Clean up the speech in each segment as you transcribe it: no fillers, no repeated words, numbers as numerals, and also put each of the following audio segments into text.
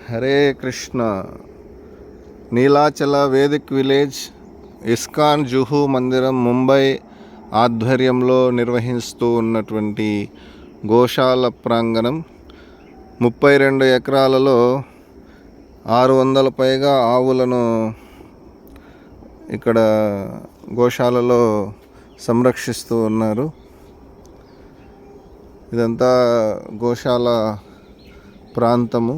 Hare Krishna. Nilachala Vedic village ISKCON Juhu మందిరం ముంబై ఆధ్వర్యంలో నిర్వహిస్తూ ఉన్నటువంటి గోశాల ప్రాంగణం 32 ఎకరాలలో 600 పైగా ఆవులను ఇక్కడ గోశాలలో సంరక్షిస్తూ ఉన్నారు. ఇదంతా గోశాల ప్రాంతము.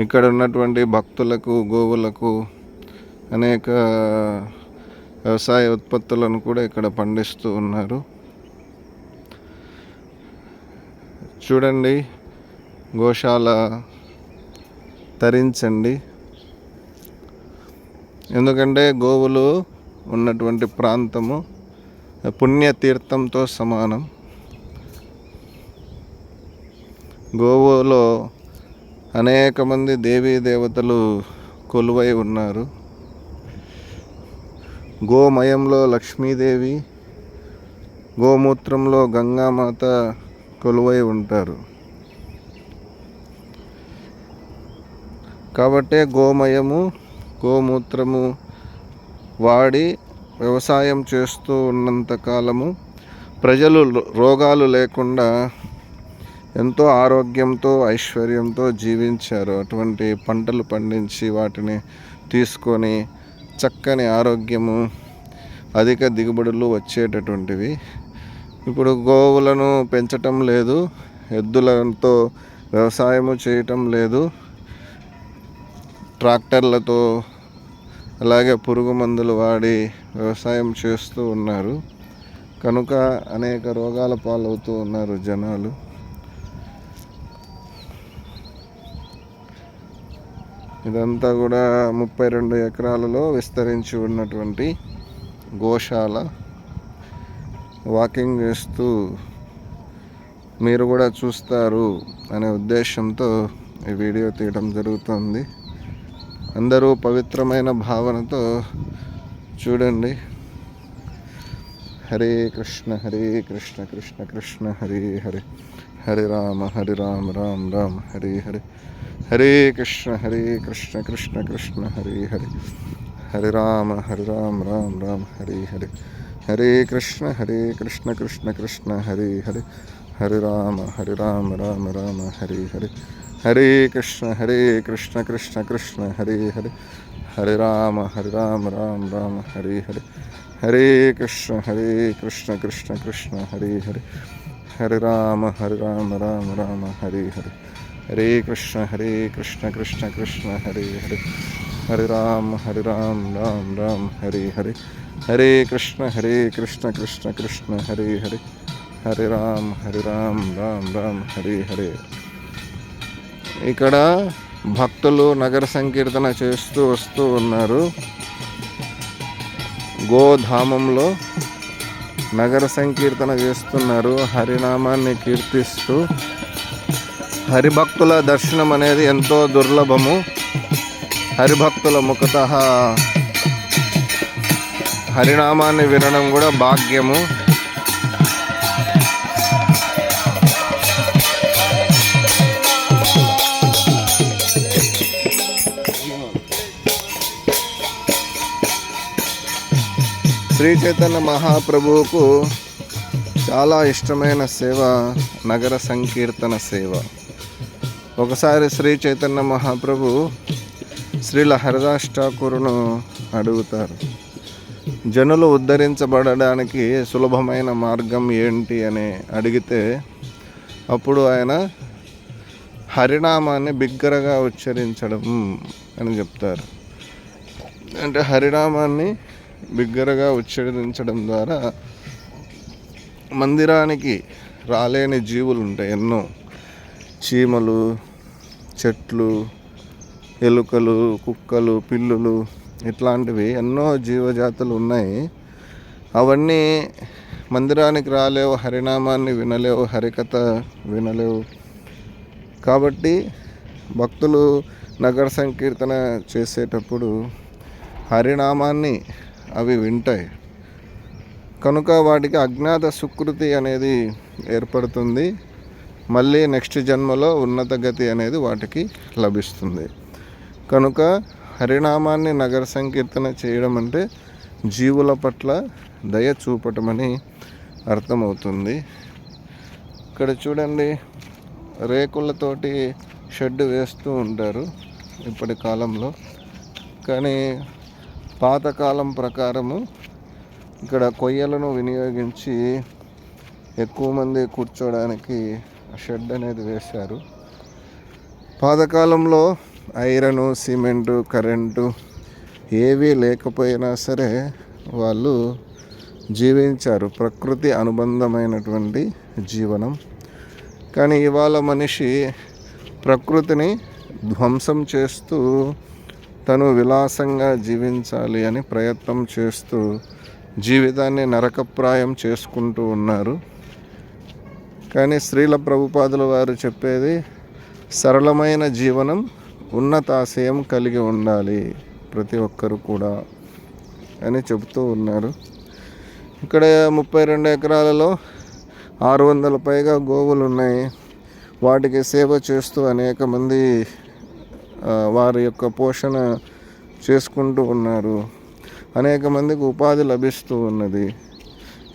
ఇక్కడ ఉన్నటువంటి భక్తులకు, గోవులకు అనేక వ్యవసాయ ఉత్పత్తులను కూడా ఇక్కడ పండిస్తూ ఉన్నారు. చూడండి, గోశాల తరించండి. ఎందుకంటే గోవులు ఉన్నటువంటి ప్రాంతము పుణ్యతీర్థంతో సమానం. గోవులో అనేక మంది దేవీ దేవతలు కొలువై ఉన్నారు. గోమయంలో లక్ష్మీదేవి, గోమూత్రంలో గంగామాత కొలువై ఉంటారు. కాబట్టే గోమయము, గోమూత్రము వాడి వ్యవసాయం చేస్తూ ఉన్నంత కాలము ప్రజలు రోగాలు లేకుండా ఎంతో ఆరోగ్యంతో, ఐశ్వర్యంతో జీవించారు. అటువంటి పంటలు పండించి వాటిని తీసుకొని చక్కని ఆరోగ్యము, అధిక దిగుబడులు వచ్చేటటువంటివి. ఇప్పుడు గోవులను పెంచటం లేదు, ఎద్దులతో వ్యవసాయము చేయటం లేదు, ట్రాక్టర్లతో అలాగే పురుగు మందులు వాడి వ్యవసాయం చేస్తూ ఉన్నారు. కనుక అనేక రోగాల పాలవుతూ ఉన్నారు జనాలు. ఇదంతా కూడా 32 ఎకరాలలో విస్తరించి ఉన్నటువంటి గోశాల. వాకింగ్ చేస్తూ మీరు కూడా చూస్తారు అనే ఉద్దేశంతో ఈ వీడియో తీయడం జరుగుతుంది. అందరూ పవిత్రమైన భావనతో చూడండి. హరే కృష్ణ హరే కృష్ణ కృష్ణ కృష్ణ హరే హరే, హరే రామ రామ రామ హరే హరే, హరే కృష్ణ కృష్ణ కృష్ణ హరే హరే, హరే రామ రామ రామ హరే హరే, హరే కృష్ణ కృష్ణ కృష్ణ హరే హరే, హరే రామ రామ రామ హరే హరే, హరే కృష్ణ కృష్ణ కృష్ణ హరే హరే, హరే రామ రామ రామ హరే హరే, హరే కృష్ణ కృష్ణ కృష్ణ హరే హరే, హరే రామ రామ రామ హరే హరే, హరే కృష్ణ కృష్ణ కృష్ణ హరే హరే, హరే రామ రామ రామ హరే హరే, హరే కృష్ణ కృష్ణ కృష్ణ హరే హరే, హరే రామ రామ రామ హరే హరే. ఇక్కడ భక్తులు నగర సంకీర్తన చేస్తూ వస్తూ ఉన్నారు. గోధామంలో నగర సంకీర్తన చేస్తున్నారు, హరినామాన్ని కీర్తిస్తూ. హరిభక్తుల దర్శనం అనేది ఎంతో దుర్లభము. హరిభక్తుల ముఖతః హరినామాన్ని వినడం కూడా భాగ్యము. శ్రీ చైతన్య మహాప్రభువుకు చాలా ఇష్టమైన సేవ నగర సంకీర్తన సేవ. ఒకసారి శ్రీ చైతన్య మహాప్రభు శ్రీల హరిదాస్ ఠాకూర్ను అడుగుతారు, జనులు ఉద్ధరించబడడానికి సులభమైన మార్గం ఏంటి అని అడిగితే అప్పుడు ఆయన హరినామాన్ని బిగ్గరగా ఉచ్చరించడం అని చెప్తారు. అంటే హరినామాన్ని బిగ్గరగా ఉచ్చరించడం ద్వారా మందిరానికి రాలేని జీవులు ఉంటాయి ఎన్నో. చీమలు, చెట్లు, ఎలుకలు, కుక్కలు, పిల్లులు, ఇట్లాంటివి ఎన్నో జీవజాతులు ఉన్నాయి. అవన్నీ మందిరానికి రాలేవు, హరినామాన్ని వినలేవు, హరికథ వినలేవు. కాబట్టి భక్తులు నగర సంకీర్తన చేసేటప్పుడు హరినామాన్ని అవి వింటాయి. కనుక వాటికి అజ్ఞాత సుకృతి అనేది ఏర్పడుతుంది. మళ్ళీ నెక్స్ట్ జన్మలో ఉన్నత గతి అనేది వాటికి లభిస్తుంది. కనుక హరినామాన్ని నగర సంకీర్తన చేయడం అంటే జీవుల పట్ల దయ చూపటమని అర్థమవుతుంది. ఇక్కడ చూడండి, రేకులతోటి షెడ్ వేస్తూ ఉంటారు ఇప్పటి కాలంలో. కానీ పాతకాలం ప్రకారము ఇక్కడ కొయ్యలను వినియోగించి ఎక్కువ మంది కూర్చోడానికి షెడ్ అనేది వేశారు. పాతకాలంలో ఐరను, సిమెంటు, కరెంటు ఏవీ లేకపోయినా సరే వాళ్ళు జీవించారు, ప్రకృతి అనుబంధమైనటువంటి జీవనం. కానీ ఇవాళ మనిషి ప్రకృతిని ధ్వంసం చేస్తూ తను విలాసంగా జీవించాలి అని ప్రయత్నం చేస్తూ జీవితాన్ని నరకప్రాయం చేసుకుంటూ ఉన్నారు. కానీ శ్రీల ప్రభుపాదుల వారు చెప్పేది సరళమైన జీవనం, ఉన్నతాశయం కలిగి ఉండాలి ప్రతి ఒక్కరు కూడా అని చెబుతూ ఉన్నారు. ఇక్కడ 32 ఎకరాలలో 600 పైగా గోవులు ఉన్నాయి. వాటికి సేవ చేస్తూ అనేక మంది వారి యొక్క పోషణ చేసుకుంటూ ఉన్నారు. అనేక మందికి ఉపాధి లభిస్తూ ఉన్నది.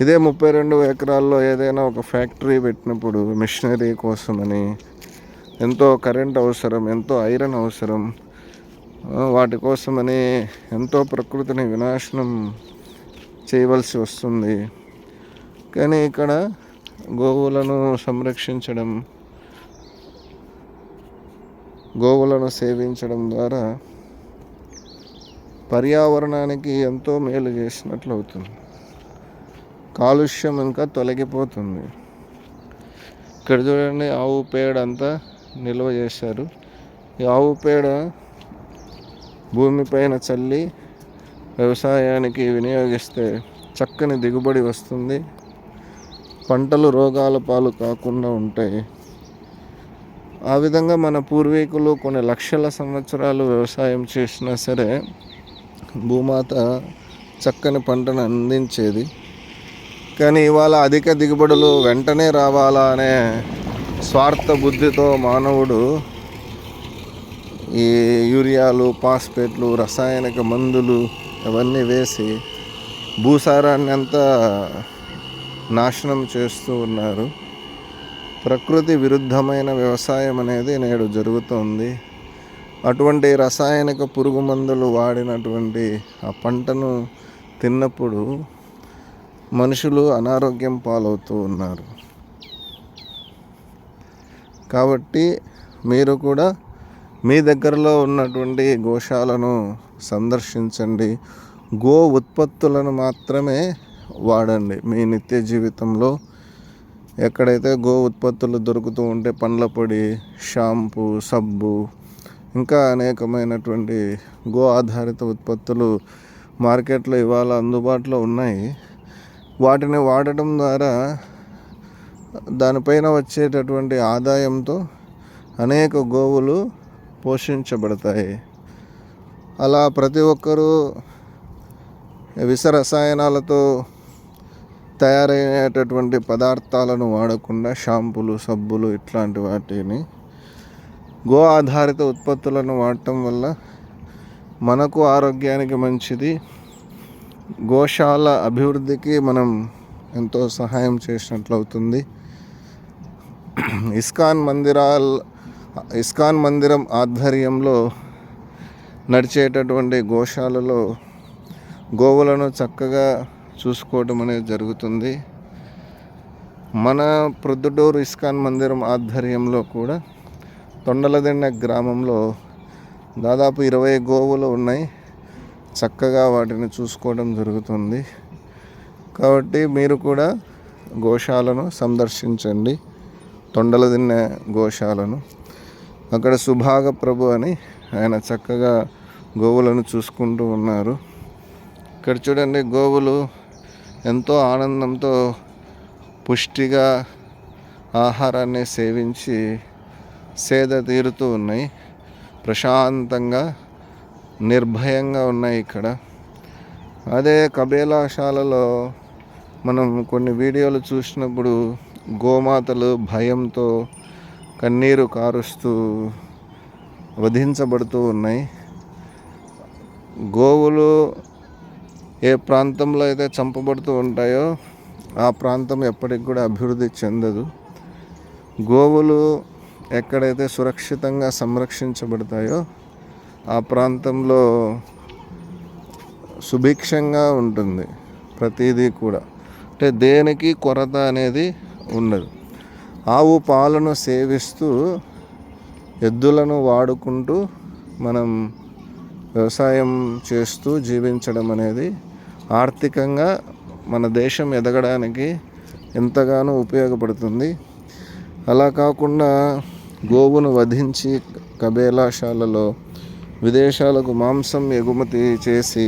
ఇదే 32 ఎకరాల్లో ఏదైనా ఒక ఫ్యాక్టరీ పెట్టినప్పుడు మిషనరీ కోసమని ఎంతో కరెంట్ అవసరం, ఎంతో ఐరన్ అవసరం. వాటి కోసమని ఎంతో ప్రకృతిని వినాశనం చేయవలసి వస్తుంది. కానీ ఇక్కడ గోవులను సంరక్షించడం, గోవులను సేవించడం ద్వారా పర్యావరణానికి ఎంతో మేలు చేసినట్లు అవుతుంది. కాలుష్యం ఇంకా తొలగిపోతుంది. ఇక్కడ చూడండి, ఆవు పేడ అంతా నిల్వ చేశారు. ఈ ఆవు పేడ భూమిపైన చల్లి వ్యవసాయానికి వినియోగిస్తే చక్కని దిగుబడి వస్తుంది. పంటలు రోగాల పాలు కాకుండా ఉంటాయి. ఆ విధంగా మన పూర్వీకులు కొన్ని లక్షల సంవత్సరాలు వ్యవసాయం చేసినా సరే భూమాత చక్కని పంటను అందించేది. కానీ ఇవాళ అధిక దిగుబడులు వెంటనే రావాలా అనే స్వార్థ బుద్ధితో మానవుడు ఈ యూరియాలు, ఫాస్ఫేట్లు, రసాయనిక మందులు అవన్నీ వేసి భూసారాన్ని అంతా నాశనం చేస్తూ ఉన్నారు. ప్రకృతి విరుద్ధమైన వ్యవసాయం అనేది నేడు జరుగుతోంది. అటువంటి రసాయనిక పురుగు మందులు వాడినటువంటి ఆ పంటను తిన్నప్పుడు మనుషులు అనారోగ్యం పాలవుతూ ఉన్నారు. కాబట్టి మీరు కూడా మీ దగ్గరలో ఉన్నటువంటి గోశాలను సందర్శించండి. గో ఉత్పత్తులను మాత్రమే వాడండి మీ నిత్య జీవితంలో. ఎక్కడైతే గో ఉత్పత్తులు దొరుకుతూ ఉంటే పండ్ల పొడి, షాంపూ, సబ్బు, ఇంకా అనేకమైనటువంటి గో ఆధారిత ఉత్పత్తులు మార్కెట్లో ఇవాళ అందుబాటులో ఉన్నాయి. వాటిని వాడటం ద్వారా దానిపైన వచ్చేటటువంటి ఆదాయంతో అనేక గోవులు పోషించబడతాయి. అలా ప్రతి ఒక్కరూ విష రసాయనాలతో తయారయ్యేటటువంటి పదార్థాలను వాడకుండా షాంపులు, సబ్బులు ఇట్లాంటి వాటిని గో ఆధారిత ఉత్పత్తులను వాడటం వల్ల మనకు ఆరోగ్యానికి మంచిది. గోశాల అభివృద్ధికి మనం ఎంతో సహాయం చేసినట్లు అవుతుంది. ఇస్కాన్ మందిరం ఆధ్వర్యంలో నడిచేటటువంటి గోశాలలో గోవులను చక్కగా చూసుకోవడం అనేది జరుగుతుంది. మన ప్రొద్దుటూరు ఇస్కాన్ మందిరం ఆధ్వర్యంలో కూడా తొండలదిన్నె గ్రామంలో దాదాపు 20 గోవులు ఉన్నాయి. చక్కగా వాటిని చూసుకోవడం జరుగుతుంది. కాబట్టి మీరు కూడా గోశాలను సందర్శించండి, తొండలదిన్నె గోశాలను. అక్కడ సుభాగ ప్రభు అని ఆయన చక్కగా గోవులను చూసుకుంటూ ఉన్నారు. ఇక్కడ చూడండి, గోవులు ఎంతో ఆనందంతో పుష్టిగా ఆహారాన్ని సేవించి సేద తీరుతూ ఉన్నాయి. ప్రశాంతంగా నిర్భయంగా ఉన్నాయి ఇక్కడ. అదే కబేలాశాలలో మనం కొన్ని వీడియోలు చూసినప్పుడు గోమాతలు భయంతో కన్నీరు కారుస్తూ వధించబడుతూ ఉన్నాయి. గోవులు ఏ ప్రాంతంలో అయితే చంపబడుతూ ఉంటాయో ఆ ప్రాంతం ఎప్పటికి కూడా అభివృద్ధి చెందదు. గోవులు ఎక్కడైతే సురక్షితంగా సంరక్షించబడతాయో ఆ ప్రాంతంలో సుభిక్షంగా ఉంటుంది ప్రతిదీ కూడా. అంటే దేనికి కొరత అనేది ఉండదు. ఆవు పాలను సేవిస్తూ ఎద్దులను వాడుకుంటూ మనం వ్యవసాయం చేస్తూ జీవించడం అనేది ఆర్థికంగా మన దేశం ఎదగడానికి ఎంతగానో ఉపయోగపడుతుంది. అలా కాకుండా గోవును వధించి కబేలాశాలలో విదేశాలకు మాంసం ఎగుమతి చేసి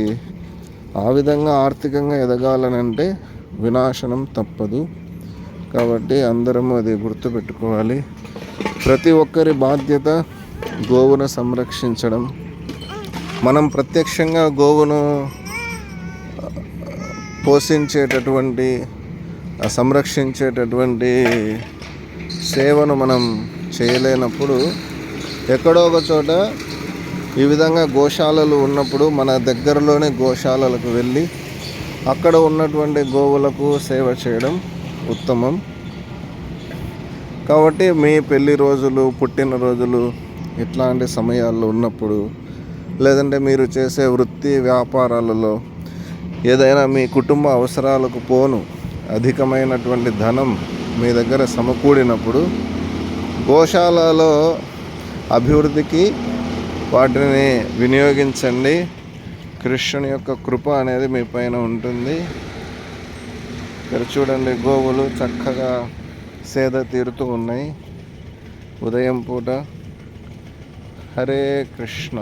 ఆ విధంగా ఆర్థికంగా ఎదగాలనంటే వినాశనం తప్పదు. కాబట్టి అందరము అది గుర్తుపెట్టుకోవాలి. ప్రతి ఒక్కరి బాధ్యత గోవును సంరక్షించడం. మనం ప్రత్యక్షంగా గోవును పోషించేటటువంటి సంరక్షించేటటువంటి సేవను మనం చేయలేనప్పుడు ఎక్కడో ఒక చోట ఈ విధంగా గోశాలలు ఉన్నప్పుడు మన దగ్గరలోనే గోశాలలకు వెళ్ళి అక్కడ ఉన్నటువంటి గోవులకు సేవ చేయడం ఉత్తమం. కాబట్టి మీ పెళ్లి రోజులు, పుట్టినరోజులు ఇట్లాంటి సమయాల్లో ఉన్నప్పుడు, లేదంటే మీరు చేసే వృత్తి వ్యాపారాలలో ఏదైనా మీ కుటుంబ అవసరాలకు పోను అధికమైనటువంటి ధనం మీ దగ్గర సమకూడినప్పుడు గోశాలలో అభివృద్ధికి వాటిని వినియోగించండి. కృష్ణుని యొక్క కృప అనేది మీ పైన ఉంటుంది. ఇక్కడ చూడండి, గోవులు చక్కగా సేద తీరుతూ ఉన్నాయి ఉదయం పూట. హరే కృష్ణ.